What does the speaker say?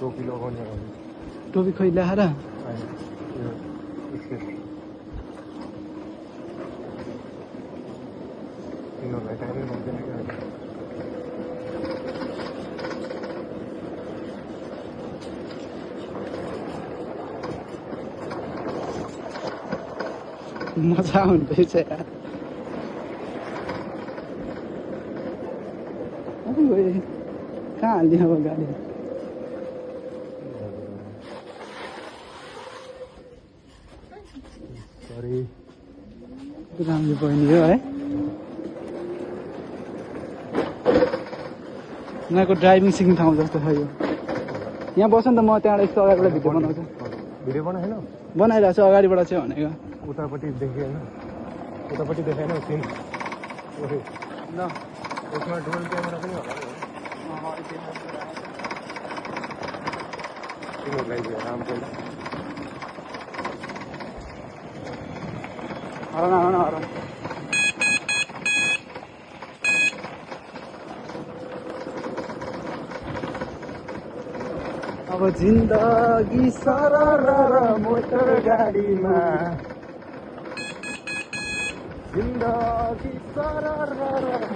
टोपी लगाउने हो टोपी खोइ ल्याएर तिनीहरूलाई टाइमै भन्दैन क्या मजा हुँदैछ यार कहाँ हाल्ने अब गाडी सरी राम्रो बहिनी हो है उनीहरूको ड्राइभिङ सिक्ने ठाउँ जस्तो छ यो यहाँ बस्छ नि त म त्यहाँबाट यस्तो अगाडिबाट भिडियो बनाउँछु भिडियो बनाएन बनाइरहेको छु अगाडिबाट चाहिँ भनेको उतापट्टि देखेन उतापट्टि देखेन सिन ल यसमा डुअल क्यामेरा पनि होला तिमीहरूलाई आराम छैन हराउन अब जिन्दगी सरर मोटर गाडीमा जिन्दगी सरर